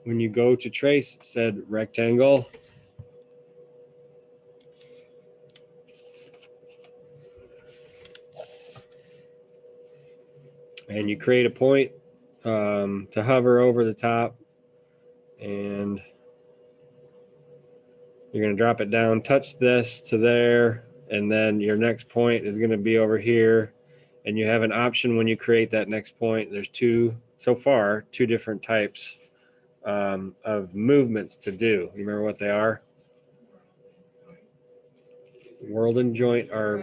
when you go to trace said rectangle, and you create a point to hover over the top, and you're going to drop it down, touch this to there, and then your next point is going to be over here. And you have an option when you create that next point. There's two different types of movements to do. You remember what they are? World and joint are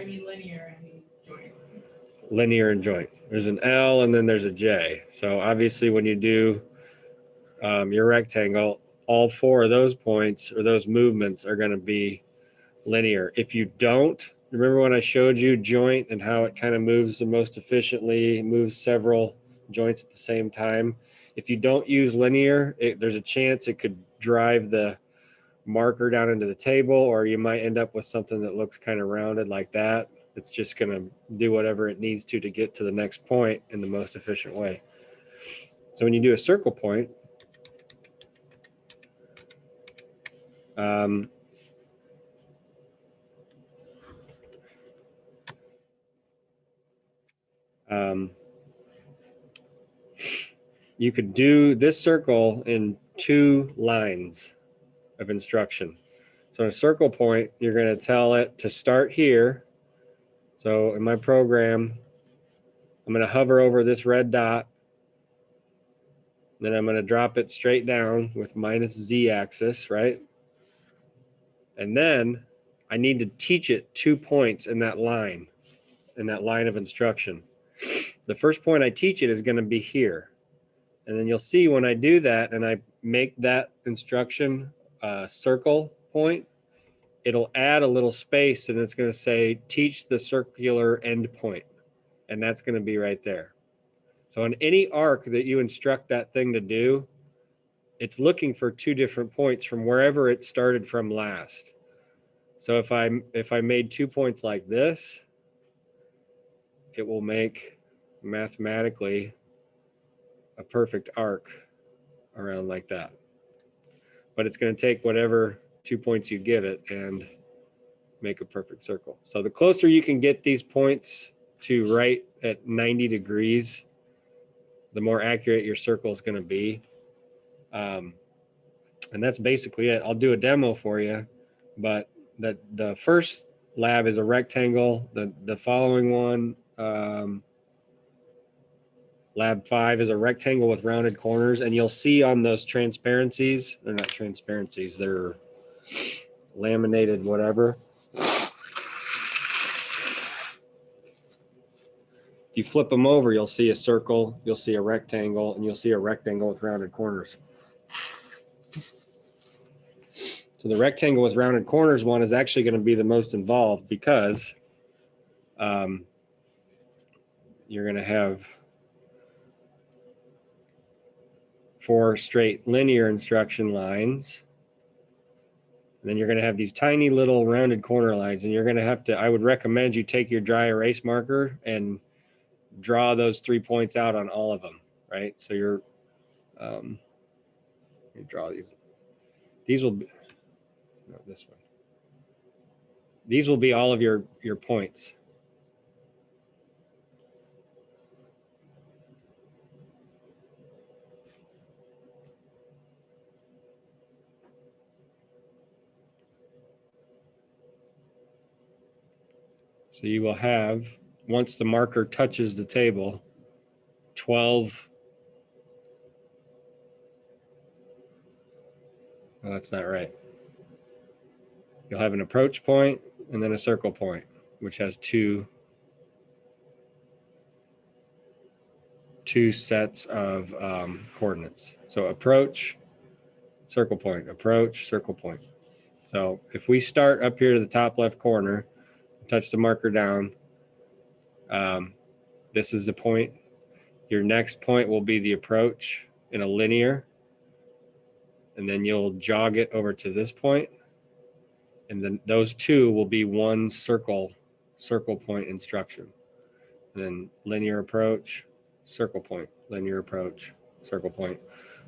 linear and joint. There's an L and then there's a J. So obviously when you do your rectangle, all four of those points or those movements are going to be linear. If you don't, remember when I showed you joint and how it kind of moves the most efficiently, moves several joints at the same time. If you don't use linear, there's a chance it could drive the marker down into the table, or you might end up with something that looks kind of rounded like that. It's just going to do whatever it needs to get to the next point in the most efficient way. So when you do a circle point, you could do this circle in 2 lines of instruction. So in a circle point, you're going to tell it to start here. So in my program, I'm going to hover over this red dot. Then I'm going to drop it straight down with minus Z axis, right? And then I need to teach it 2 points in that line of instruction. The first point I teach it is going to be here. And then you'll see when I do that and I make that instruction circle point, it'll add a little space and it's going to say teach the circular endpoint. And that's going to be right there. So on any arc that you instruct that thing to do, it's looking for 2 different points from wherever it started from last. So if I made 2 points like this, it will make mathematically a perfect arc around like that. But it's going to take whatever 2 points you give it and make a perfect circle. So the closer you can get these points to right at 90 degrees, the more accurate your circle is going to be. And that's basically it. I'll do a demo for you, but the first lab is a rectangle. The following one, lab 5, is a rectangle with rounded corners, and you'll see on those transparencies, they're not transparencies, they're laminated whatever. If you flip them over, you'll see a circle, you'll see a rectangle, and you'll see a rectangle with rounded corners. So the rectangle with rounded corners one is actually going to be the most involved because you're going to have 4 straight linear instruction lines. And then you're going to have these tiny little rounded corner lines, and you're going to have to, I would recommend you take your dry erase marker and draw those 3 points out on all of them, right? So you're, you draw these. These will be, no, this one. These will be all of your points. So you will have, once the marker touches the table, 12. Oh, that's not right. You'll have an approach point and then a circle point, which has two sets of coordinates. So approach, circle point, approach, circle point. So if we start up here to the top left corner, touch the marker down, this is the point. Your next point will be the approach in a linear, and then you'll jog it over to this point, and then those two will be one circle point instruction. And then linear approach, circle point, linear approach, circle point.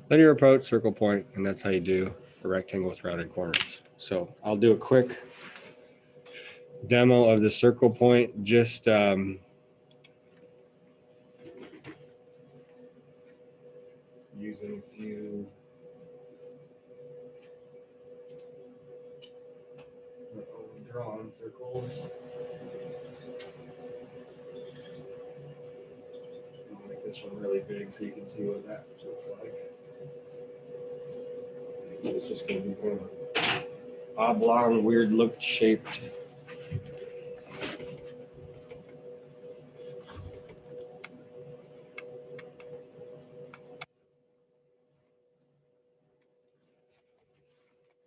Linear approach, circle point, and that's how you do a rectangle with rounded corners. So I'll do a quick demo of the circle point, just using a few drawn circles. I'll make this one really big so you can see what that looks like. It's just going to be kind of oblong, weird look shaped.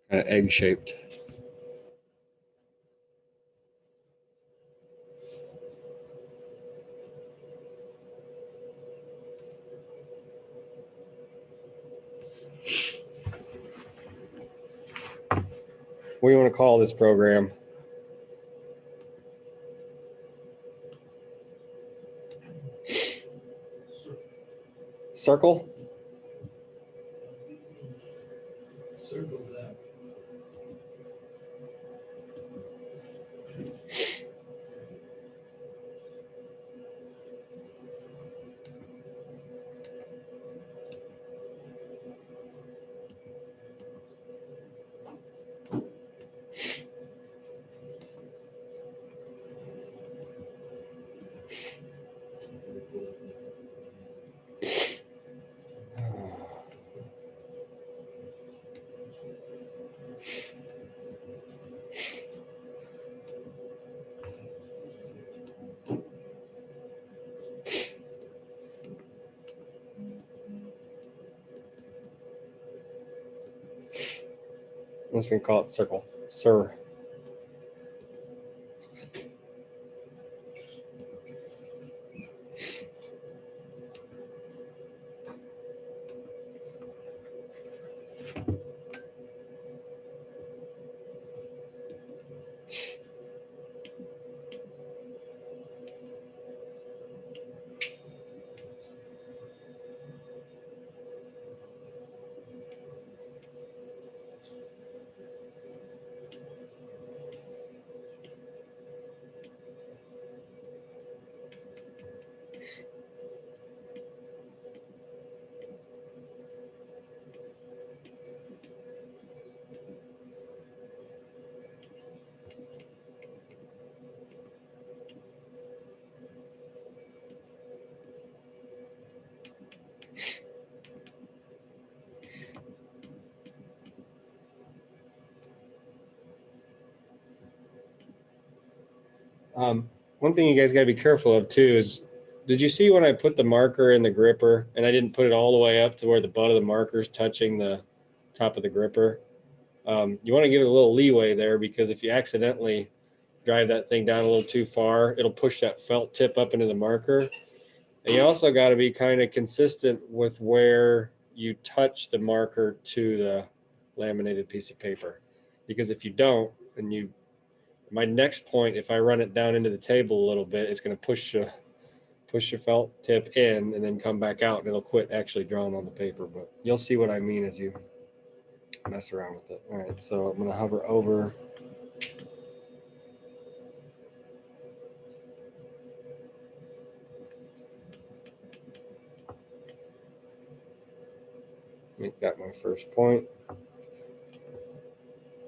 Kind of egg shaped. What do you want to call this program? Circle? Circles that. I'm just going to call it circle. Sir. One thing you guys got to be careful of too is, did you see when I put the marker in the gripper and I didn't put it all the way up to where the butt of the marker is touching the top of the gripper? You want to give it a little leeway there, because if you accidentally drive that thing down a little too far, it'll push that felt tip up into the marker. And you also got to be kind of consistent with where you touch the marker to the laminated piece of paper, because if you don't, and you, my next point, if I run it down into the table a little bit, it's going to push your felt tip in and then come back out, and it'll quit actually drawing on the paper. But you'll see what I mean as you mess around with it. All right, so I'm going to hover over. Make that my first point.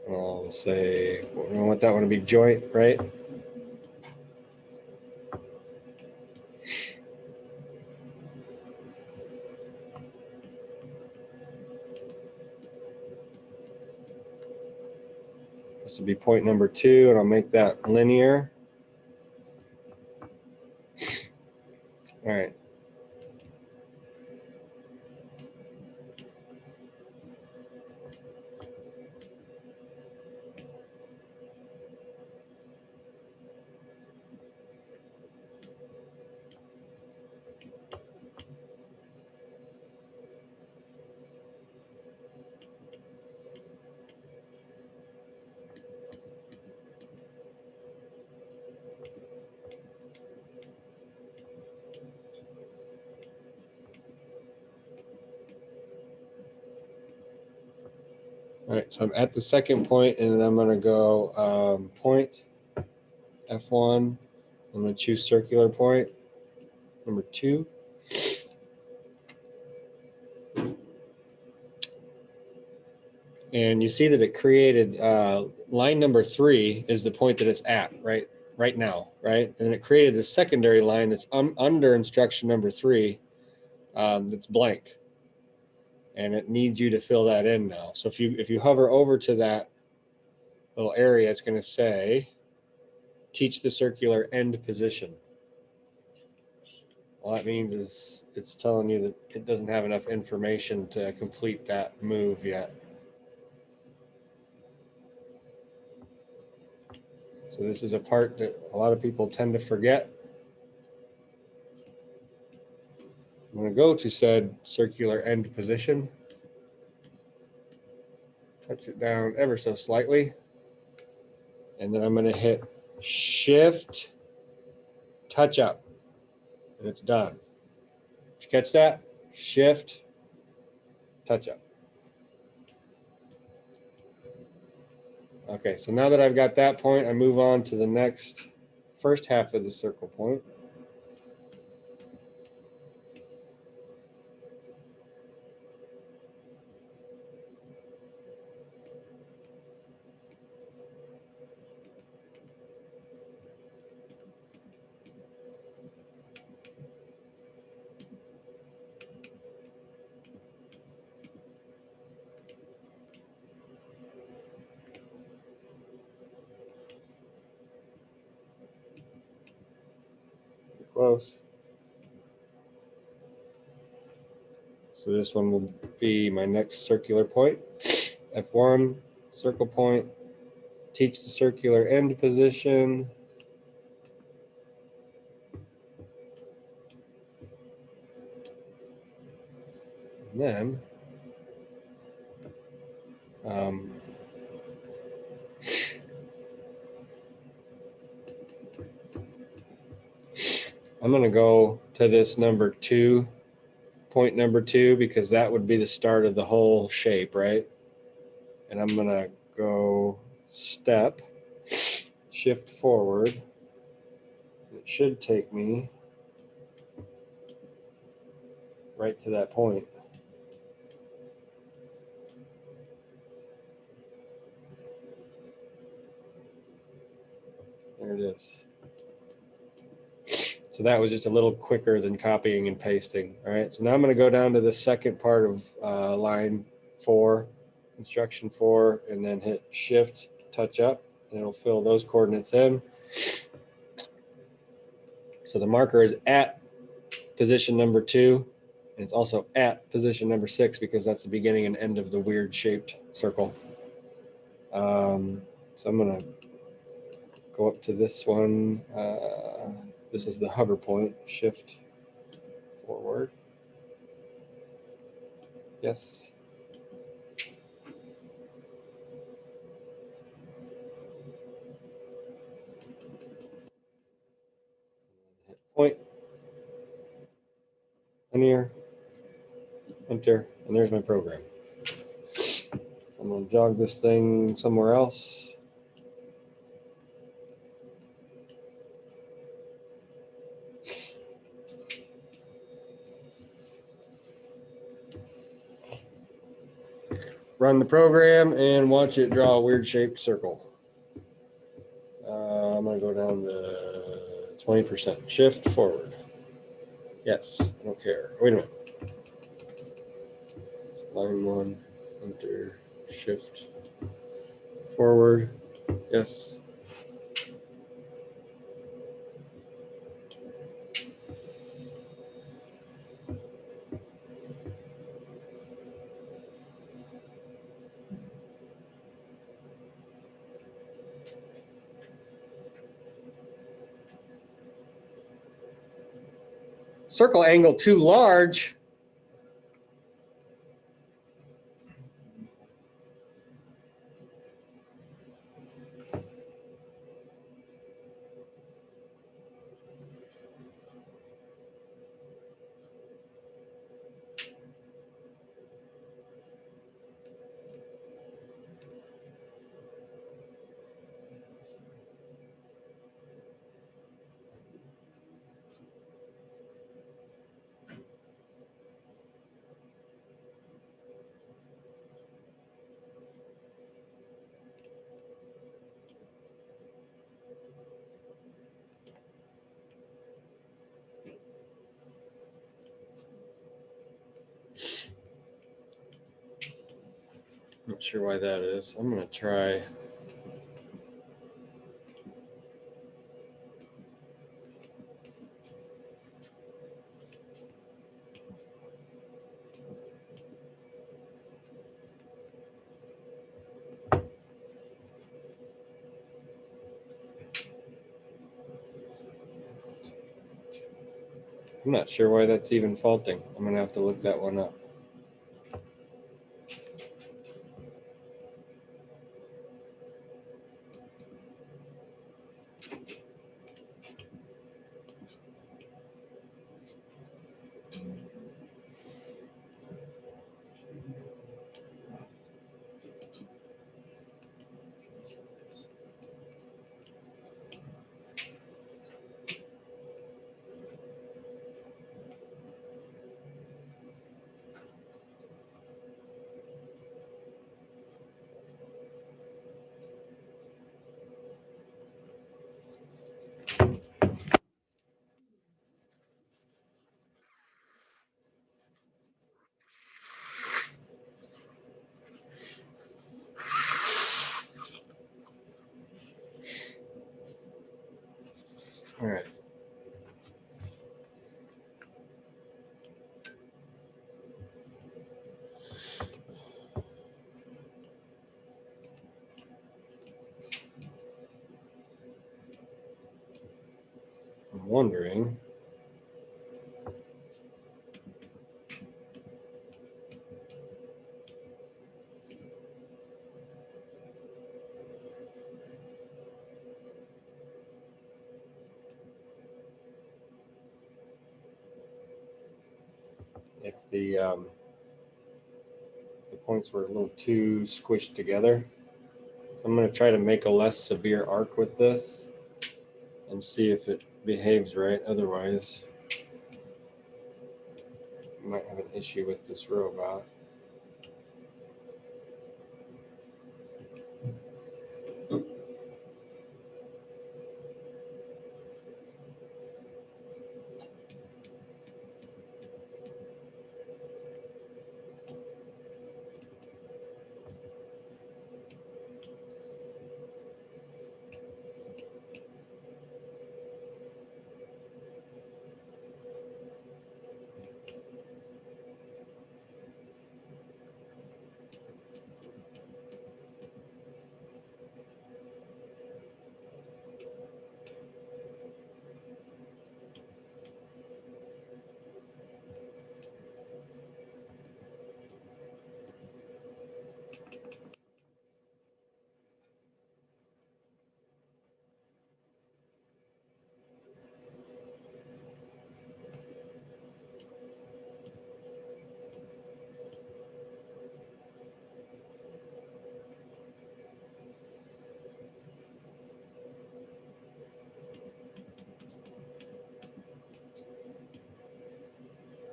I'll say, I want that one to be joint, right? This will be point number 2, and I'll make that linear. All right. All right, so I'm at the second point, and then I'm going to go point F1. I'm going to choose circular point number 2. And you see that it created line number 3 is the point that it's at right now, right? And it created a secondary line that's under instruction number 3 that's blank. And it needs you to fill that in now. So if you hover over to that little area, it's going to say, teach the circular end position. All that means is it's telling you that it doesn't have enough information to complete that move yet. So this is a part that a lot of people tend to forget. I'm going to go to said circular end position, touch it down ever so slightly, and then I'm going to hit Shift, touch up, and it's done. Did you catch that? Shift, touch up. Okay, so now that I've got that point, I move on to the next first half of the circle point. Close. So this one will be my next circular point. F1, circle point, teach the circular end position. And then I'm going to go to this number 2, point number 2, because that would be the start of the whole shape, right? And I'm going to go step, shift forward. It should take me right to that point. There it is. So that was just a little quicker than copying and pasting. All right, so now I'm going to go down to the second part of line 4, instruction 4, and then hit Shift, touch up, and it'll fill those coordinates in. So the marker is at position number 2, and it's also at position number 6 because that's the beginning and end of the weird shaped circle. So I'm going to go up to this one. This is the hover point, shift forward. Yes. Hit point. Linear. Enter. And there's my program. I'm going to jog this thing somewhere else. Run the program and watch it draw a weird shaped circle. I'm going to go down to 20%. Shift forward. Yes, I don't care. Wait a minute. Line 1, enter, shift forward. Yes. Circle angle too large. Not sure why that is. I'm going to try. I'm not sure why that's even faulting. I'm going to have to look that one up. All right. I'm wondering if the points were a little too squished together. So I'm going to try to make a less severe arc with this and see if it behaves right. Otherwise, you might have an issue with this robot.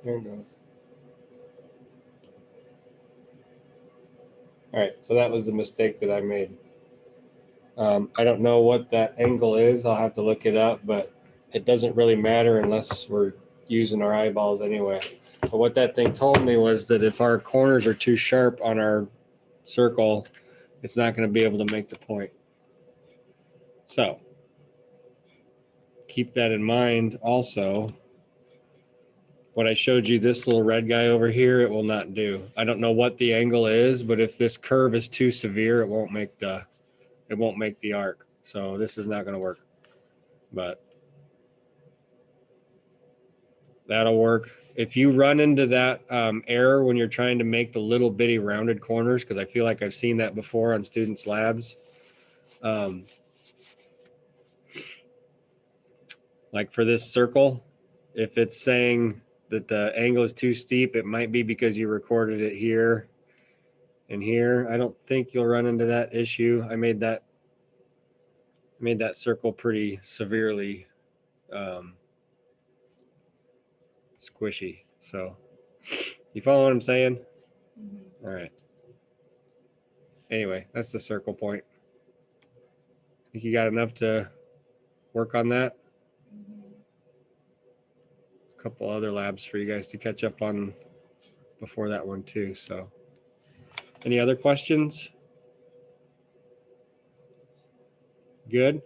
There it goes. All right, so that was the mistake that I made. I don't know what that angle is. I'll have to look it up, but it doesn't really matter unless we're using our eyeballs anyway. But what that thing told me was that if our corners are too sharp on our circle, it's not going to be able to make the point. So keep that in mind also. What I showed you, this little red guy over here, it will not do. I don't know what the angle is, but if this curve is too severe, it won't make the arc. So this is not going to work, but that'll work. If you run into that error when you're trying to make the little bitty rounded corners, because I feel like I've seen that before on students' labs, like for this circle, if it's saying that the angle is too steep, it might be because you recorded it here and here. I don't think you'll run into that issue. I made that circle pretty severely squishy. So you follow what I'm saying? Mm-hmm. All right. Anyway, that's the circle point. Think you got enough to work on that? Mm-hmm. A couple other labs for you guys to catch up on before that one too. So Any other questions? Good.